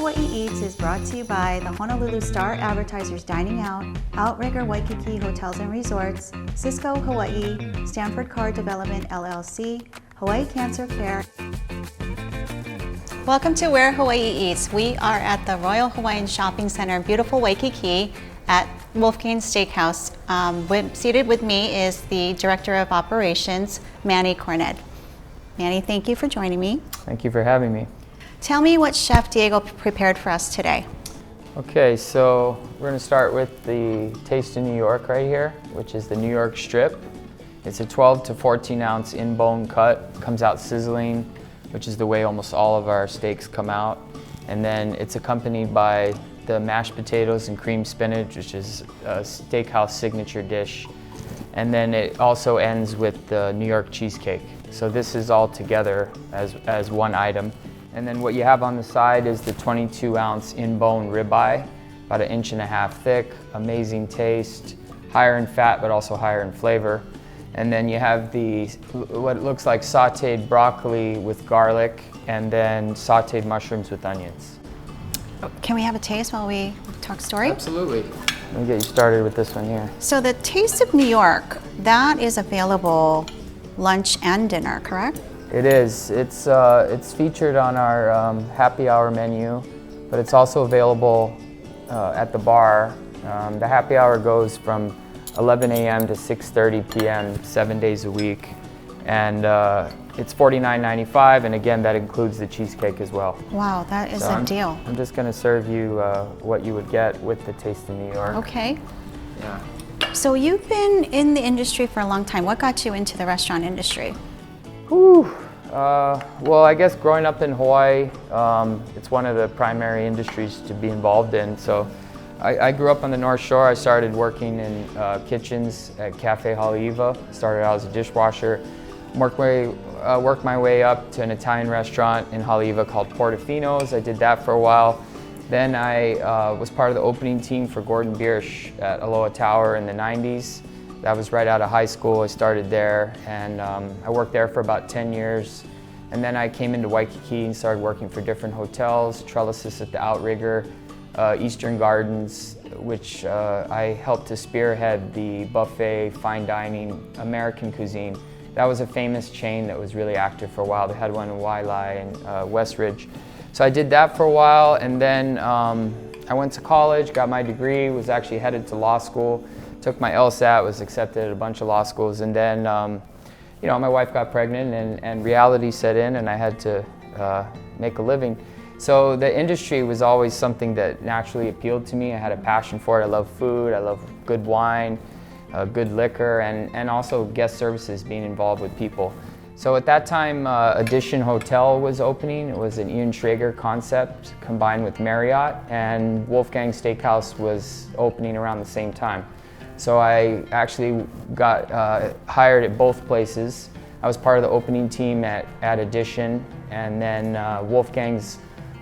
Hawaii Eats is brought to you by the Honolulu Star Advertisers Dining Out, Outrigger Waikiki Hotels and Resorts, Cisco Hawaii, Stanford Car Development LLC, Hawaii Cancer Care. Welcome to Where Hawaii Eats. We are at the Royal Hawaiian Shopping Center in beautiful Waikiki at Wolfgang Steakhouse. Seated with me is the Director of Operations, Manny Cournede. Manny, thank you for joining me. Thank you for having me. Tell me what Chef Diego prepared for us today. Okay, so we're going to start with the Taste of New York right here, which is the New York strip. It's a 12 to 14 ounce in-bone cut. Comes out sizzling, which is the way almost all of our steaks come out. And then it's accompanied by the mashed potatoes and cream spinach, which is a Steakhouse signature dish. And then it also ends with the New York cheesecake. So this is all together as one item. And then what you have on the side is the 22 ounce in-bone ribeye, about 1.5 inches thick, amazing taste, higher in fat but also higher in flavor. And then you have the what looks like sauteed broccoli with garlic and then sauteed mushrooms with onions. Can we have a taste while we talk story? Absolutely. Let me get you started with this one here. So the Taste of New York, that is available lunch and dinner, correct? It is. It's featured on our happy hour menu, but it's also available at the bar. The happy hour goes from 11 a.m. to 6:30 p.m. 7 days a week, and it's $49.95, and again that includes the cheesecake as well. Wow, that is a deal. I'm just going to serve you what you would get with the Taste of New York. Okay. Yeah. So you've been in the industry for a long time. What got you into the restaurant industry? Whew. Well, I guess growing up in Hawaii, it's one of the primary industries to be involved in. So I grew up on the North Shore. I started working in kitchens at Cafe Haleiwa. Started out as a dishwasher. Worked my way up to an Italian restaurant in Haleiwa called Portofino's. I did that for a while. Then I was part of the opening team for Gordon Biersch at Aloha Tower in the 90s. That was right out of high school. I started there, and I worked there for about 10 years. And then I came into Waikiki and started working for different hotels, Trellisis at the Outrigger, Eastern Gardens, which I helped to spearhead the buffet, fine dining, American cuisine. That was a famous chain that was really active for a while. They had one in Wailea and Westridge. So I did that for a while, and then I went to college, got my degree, was actually headed to law school. Took my LSAT, was accepted at a bunch of law schools, and then you know, my wife got pregnant and reality set in, and I had to make a living. So the industry was always something that naturally appealed to me. I had a passion for it. I love food, I love good wine, good liquor, and also guest services, being involved with people. So at that time, Edition Hotel was opening. It was an Ian Schrager concept combined with Marriott, and Wolfgang Steakhouse was opening around the same time. So I actually got hired at both places. I was part of the opening team at Edition, and then Wolfgang's,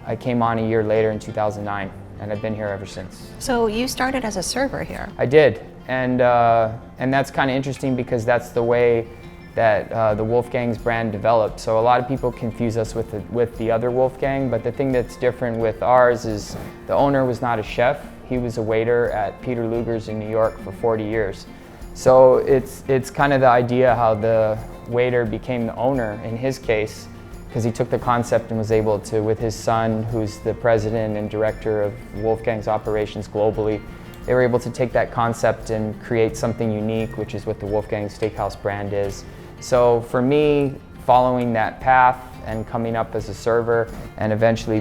I came on a year later in 2009, and I've been here ever since. So you started as a server here? I did, and that's kind of interesting because that's the way that the Wolfgang's brand developed. So a lot of people confuse us with the other Wolfgang, but the thing that's different with ours is the owner was not a chef. He was a waiter at Peter Luger's in New York for 40 years. So it's kind of the idea how the waiter became the owner in his case, because he took the concept and was able to, with his son, who's the president and director of Wolfgang's operations globally, they were able to take that concept and create something unique, which is what the Wolfgang Steakhouse brand is. So for me, following that path and coming up as a server and eventually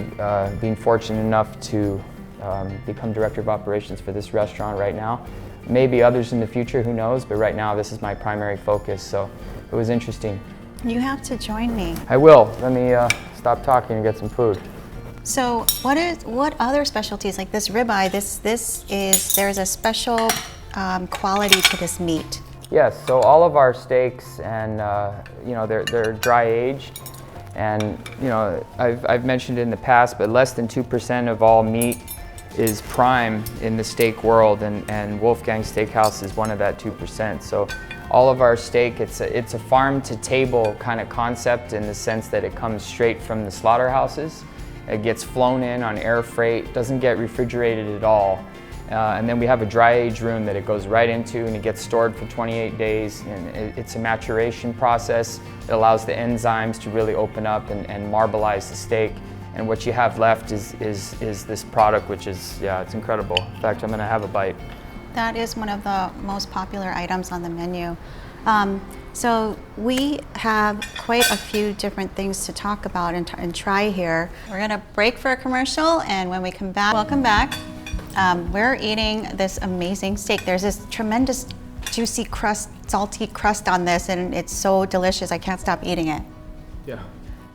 being fortunate enough to become director of operations for this restaurant right now. Maybe others in the future, who knows, but right now this is my primary focus, so it was interesting. You have to join me. I will. Let me stop talking and get some food. So what other specialties, like this ribeye, there's a special quality to this meat? Yes, so all of our steaks, and you know, they're dry aged, and you know, I've mentioned it in the past, but less than 2% of all meat is prime in the steak world, and Wolfgang Steakhouse is one of that 2%. So all of our steak, it's a farm to table kind of concept in the sense that it comes straight from the slaughterhouses, It gets flown in on air freight, doesn't get refrigerated at all. And then we have a dry age room that it goes right into, and it gets stored for 28 days. And it's a maturation process. It allows the enzymes to really open up and marbleize the steak. And what you have left is this product, which is, yeah, it's incredible. In fact, I'm gonna have a bite. That is one of the most popular items on the menu. So we have quite a few different things to talk about and try here. We're gonna break for a commercial, and when we come back, welcome back. We're eating this amazing steak. There's this tremendous juicy crust, salty crust on this, and it's so delicious. I can't stop eating it. Yeah.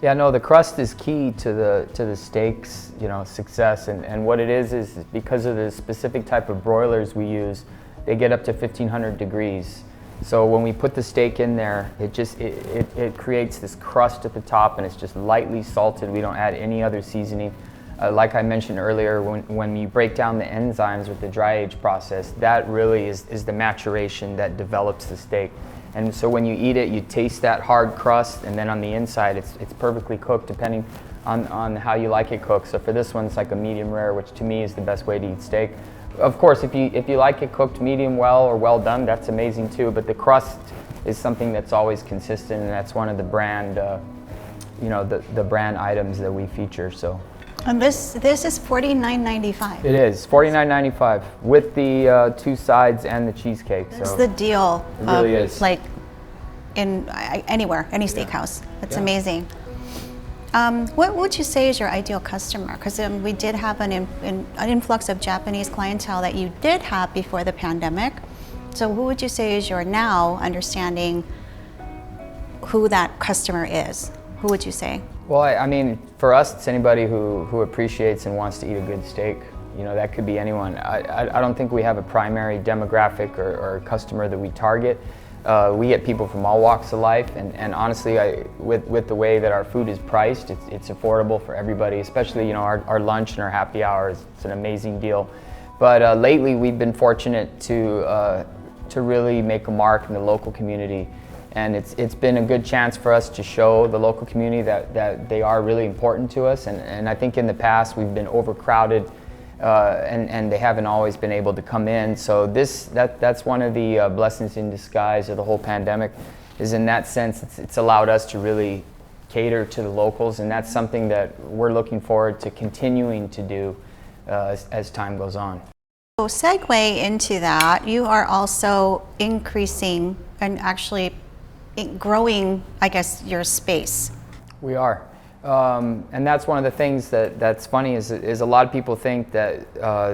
Yeah, no, the crust is key to the steak's, success, and what it is because of the specific type of broilers we use, they get up to 1500 degrees. So when we put the steak in there, it creates this crust at the top, and it's just lightly salted. We don't add any other seasoning. Like I mentioned earlier, when you break down the enzymes with the dry age process, that really is the maturation that develops the steak. And so when you eat it, you taste that hard crust, and then on the inside, it's perfectly cooked depending on how you like it cooked. So for this one, it's like a medium rare, which to me is the best way to eat steak. Of course, if you like it cooked medium well or well done, that's amazing too. But the crust is something that's always consistent, and that's one of the brand, the brand items that we feature. So. And this is $49.95. It is $49.95 with the 2 sides and the cheesecake. That's so the deal. It really is. Like anywhere, any steakhouse. It's amazing. What would you say is your ideal customer? Because we did have an influx of Japanese clientele that you did have before the pandemic. So who would you say is your now understanding who that customer is? Who would you say? Well, I mean, for us, it's anybody who appreciates and wants to eat a good steak. That could be anyone. I don't think we have a primary demographic or customer that we target. We get people from all walks of life, and honestly, with the way that our food is priced, it's affordable for everybody, especially our lunch and our happy hours. It's an amazing deal. But lately, we've been fortunate to really make a mark in the local community. And it's been a good chance for us to show the local community that they are really important to us. And I think in the past we've been overcrowded, and they haven't always been able to come in. So that's one of the blessings in disguise of the whole pandemic, is in that sense it's allowed us to really cater to the locals, and that's something that we're looking forward to continuing to do as time goes on. So segue into that, you are also increasing and actually growing, I guess, your space. We are. And that's one of the things that's funny is a lot of people think that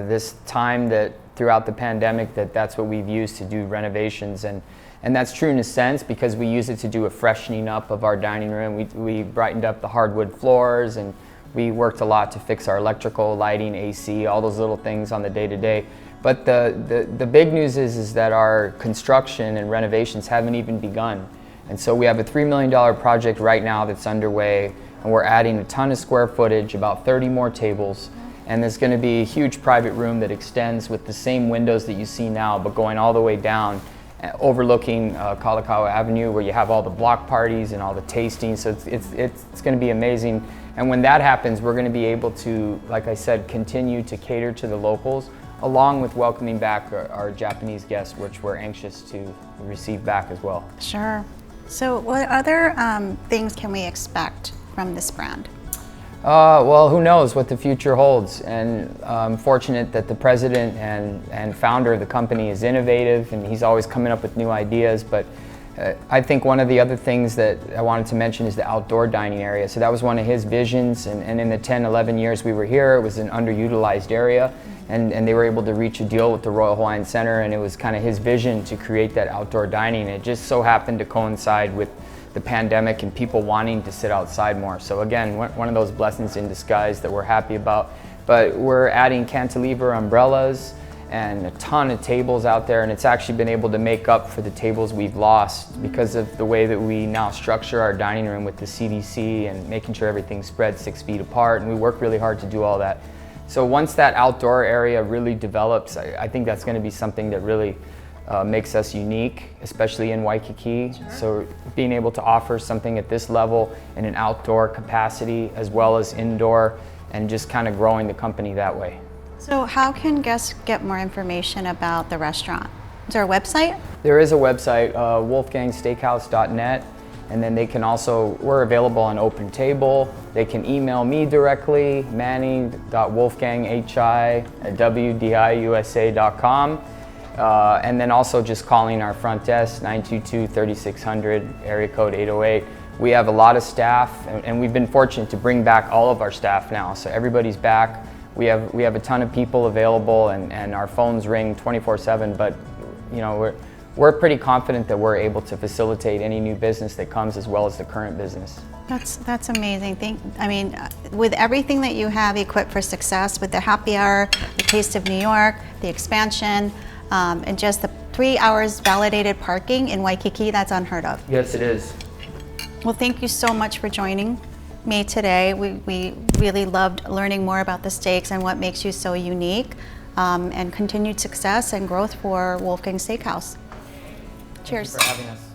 this time that throughout the pandemic that's what we've used to do renovations, and that's true in a sense because we use it to do a freshening up of our dining room. We brightened up the hardwood floors, and we worked a lot to fix our electrical, lighting, AC, all those little things on the day-to-day. But the big news is that our construction and renovations haven't even begun. And so we have a $3 million project right now that's underway, and we're adding a ton of square footage, about 30 more tables, and there's going to be a huge private room that extends with the same windows that you see now, but going all the way down, overlooking Kalakaua Avenue, where you have all the block parties and all the tastings. So it's going to be amazing. And when that happens, we're going to be able to, like I said, continue to cater to the locals, along with welcoming back our Japanese guests, which we're anxious to receive back as well. Sure. So what other things can we expect from this brand? Well, who knows what the future holds, and I'm fortunate that the president and founder of the company is innovative, and he's always coming up with new ideas. But I think one of the other things that I wanted to mention is the outdoor dining area. So that was one of his visions, and in the 10, 11 years we were here, it was an underutilized area, and they were able to reach a deal with the Royal Hawaiian Center, and it was kind of his vision to create that outdoor dining. It just so happened to coincide with the pandemic and people wanting to sit outside more. So again, one of those blessings in disguise that we're happy about. But we're adding cantilever umbrellas and a ton of tables out there, and it's actually been able to make up for the tables we've lost because of the way that we now structure our dining room with the CDC and making sure everything's spread 6 feet apart, and we work really hard to do all that. So once that outdoor area really develops, I think that's going to be something that really makes us unique, especially in Waikiki. Sure. So being able to offer something at this level in an outdoor capacity as well as indoor and just kind of growing the company that way. So how can guests get more information about the restaurant? Is there a website? There is a website, wolfgangsteakhouse.net, and then they can also, we're available on Open Table. They can email me directly, manny.wolfganghi@wdiusa.com. And then also just calling our front desk, 922-3600, area code 808. We have a lot of staff, and we've been fortunate to bring back all of our staff now. So everybody's back. We have a ton of people available, and our phones ring 24/7. But you know, we're pretty confident that we're able to facilitate any new business that comes, as well as the current business. That's amazing. I mean, with everything that you have equipped for success, with the happy hour, the Taste of New York, the expansion, and just the 3 hours validated parking in Waikiki, that's unheard of. Yes, it is. Well, thank you so much for joining me today. We really loved learning more about the steaks and what makes you so unique, and continued success and growth for Wolfgang Steakhouse. Cheers. Thank you for having us.